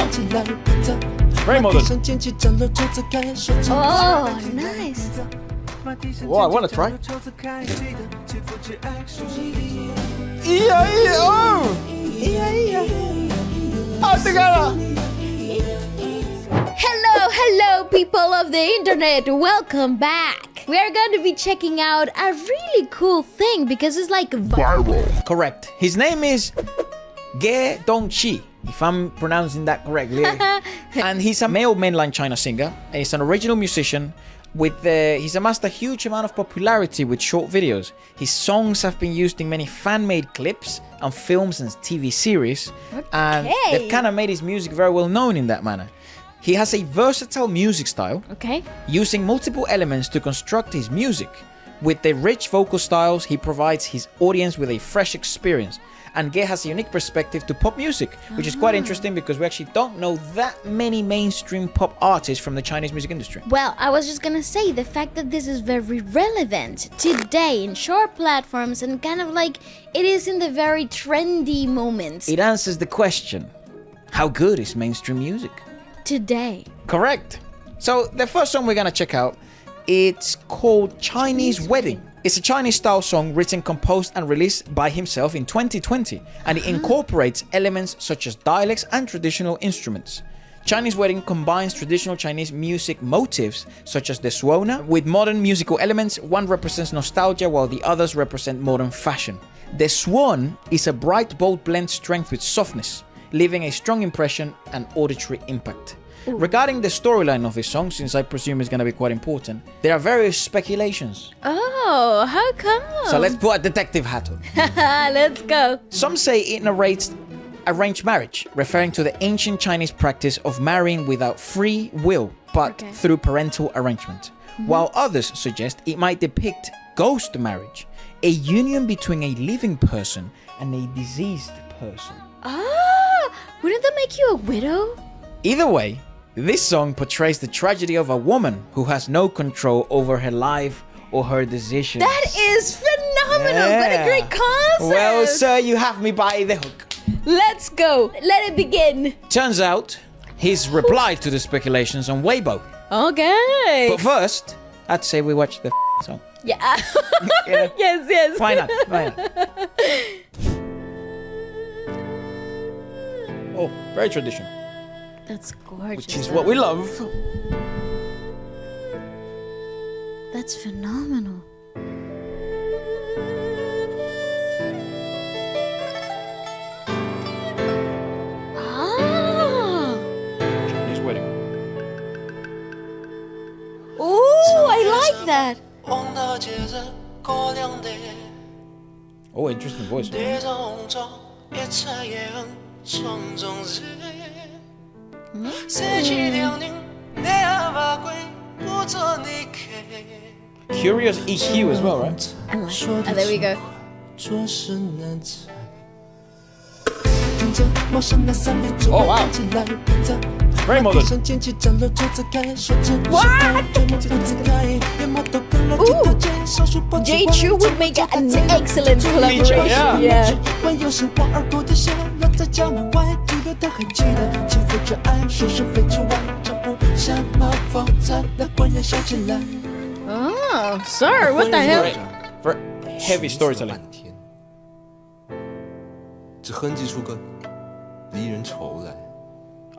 Wow. Very modern. Oh, nice. Oh, I want to try. E-I-E-O. All together. Hello, people of the internet. Welcome back. We are going to be checking out a really cool thing because it's like viral. Correct. His name is Ge Dongqi, if I'm pronouncing that correctly. And he's a male mainland China singer. And he's an original musician. He's amassed a huge amount of popularity with short videos. His songs have been used in many fan-made clips and films and TV series. Okay. And they've kind of made his music very well known in that manner. He has a versatile music style, using multiple elements to construct his music. With the rich vocal styles, he provides his audience with a fresh experience. And Ge has a unique perspective to pop music, which is quite interesting because we actually don't know that many mainstream pop artists from the Chinese music industry. Well, I was just gonna say the fact that this is very relevant today in short platforms and kind of like it is in the very trendy moments. It answers the question, how good is mainstream music? Today. Correct. So the first song we're gonna check out, it's called Chinese Wedding. It's a Chinese style song written, composed and released by himself in 2020, and it incorporates elements such as dialects and traditional instruments. Chinese Wedding combines traditional Chinese music motifs such as the suona with modern musical elements. One represents nostalgia while the others represent modern fashion. The swan is a bright, bold blend strength with softness, leaving a strong impression and auditory impact. Ooh. Regarding the storyline of this song, since I presume it's going to be quite important, there are various speculations. Oh, how come? So let's put a detective hat on. Let's go. Some say it narrates arranged marriage, referring to the ancient Chinese practice of marrying without free will, but through parental arrangement. While others suggest it might depict ghost marriage, a union between a living person and a deceased person. Wouldn't that make you a widow? Either way, this song portrays the tragedy of a woman who has no control over her life or her decisions. That is phenomenal! Yeah. What a great concept! Well, sir, you have me by the hook. Let's go. Let it begin. Turns out, he's replied to the speculations on Weibo. Okay. But first, I'd say we watch the song. Yeah. You know? Yes. Why not? Oh, very traditional. That's gorgeous. Which is what we love. That's phenomenal. Chinese Wedding. Ooh, I like that. Oh, interesting voice. Curious EQ as well, right? Oh, there we go. Oh, wow. Very modern. What? Ooh, J2 would make an excellent collaboration. Yeah. Oh, sir, what the hell? Very heavy storytelling.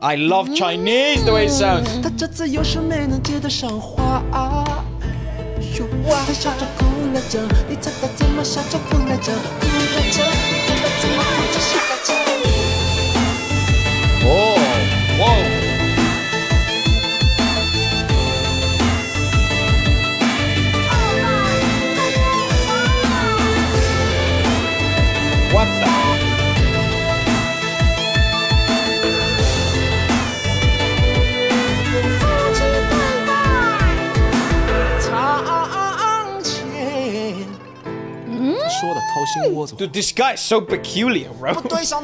I love Chinese, the way it sounds. Oh, whoa. What the? Dude, this guy is so peculiar, bro. There's no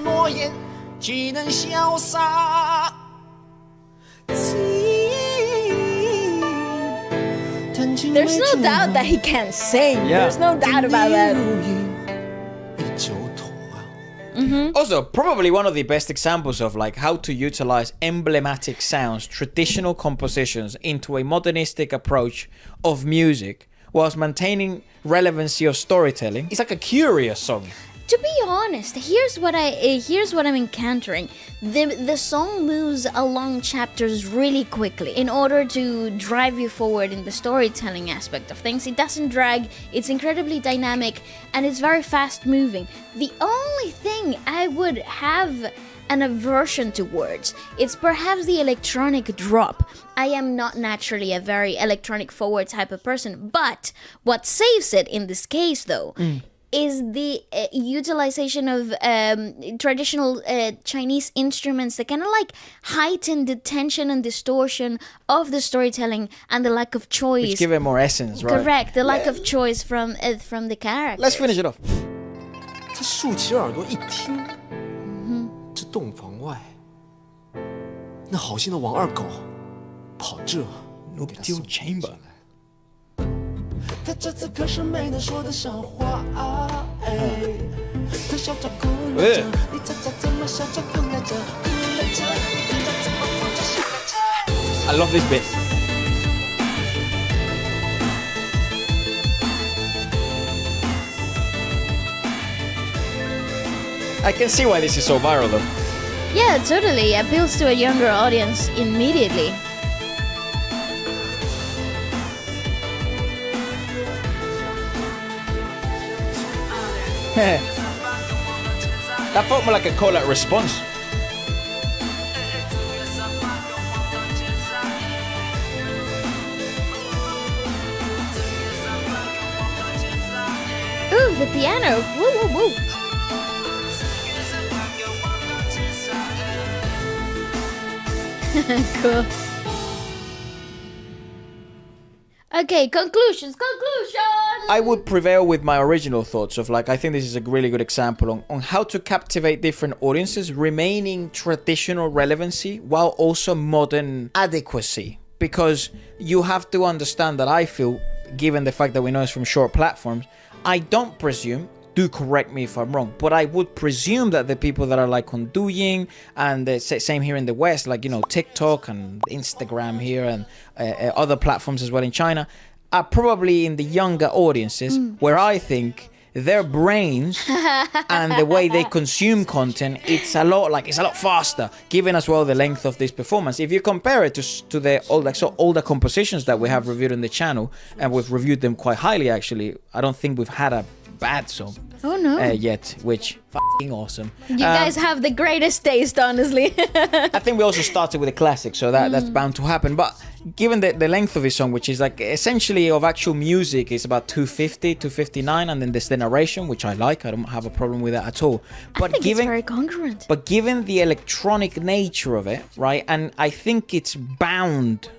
doubt that he can sing. Yeah. There's no doubt about that. Also, probably one of the best examples of like how to utilize emblematic sounds, traditional compositions into a modernistic approach of music whilst maintaining relevancy of storytelling. It's like a curious song. To be honest, here's what I'm encountering. The song moves along chapters really quickly in order to drive you forward in the storytelling aspect of things. It doesn't drag, it's incredibly dynamic, and it's very fast moving. The only thing I would have an aversion towards, it's perhaps the electronic drop. I am not naturally a very electronic forward type of person, but what saves it in this case though is the utilization of traditional Chinese instruments that kind of like heighten the tension and distortion of the storytelling and the lack of choice. Which give it more essence, right? Correct, the lack of choice from the characters. Let's finish it off. 他竖起耳朵一听，这洞房外，那好心的王二狗跑这给他送 Nuptial chamber. 他这次可是没能说的笑话啊！哎，他笑着哭了着，你猜猜怎么笑着哭来着？哭来着，你看他怎么哭着笑来着 I love this bit. I can see why this is so viral though. Yeah, totally. Appeals to a younger audience immediately. That felt more like a call out response. Ooh, the piano. Woo, woo, woo. Cool. Okay, conclusions. I would prevail with my original thoughts of like, I think this is a really good example on how to captivate different audiences, remaining traditional relevancy while also modern adequacy. Because you have to understand that I feel, given the fact that we know it's from short platforms, I don't presume, do correct me if I'm wrong, but I would presume that the people that are like on Douyin and the same here in the West, like, you know, TikTok and Instagram here and other platforms as well in China, are probably in the younger audiences where I think their brains and the way they consume content, it's a lot faster, given as well the length of this performance. If you compare it to the older compositions that we have reviewed on the channel, and we've reviewed them quite highly actually, I don't think we've had a bad song yet, which f***ing awesome. You guys have the greatest taste, honestly. I think we also started with a classic, so that's bound to happen. But given the length of this song, which is like essentially of actual music, is about 250, 259, and then there's the narration, which I like. I don't have a problem with that at all. But I think it's very congruent. But given the electronic nature of it, right, and I think it's bound,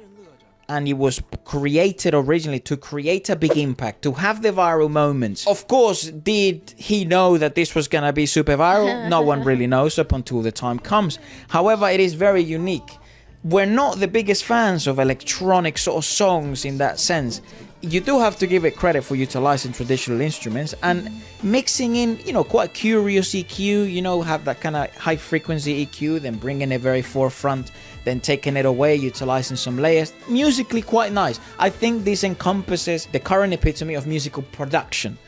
and it was created originally to create a big impact, to have the viral moments. Of course, did he know that this was gonna be super viral? No one really knows up until the time comes. However, it is very unique. We're not the biggest fans of electronic sort of songs in that sense. You do have to give it credit for utilizing traditional instruments and mixing in, you know, quite curious EQ, you know, have that kind of high frequency EQ, then bringing it very forefront, then taking it away, utilizing some layers. Musically quite nice. I think this encompasses the current epitome of musical production.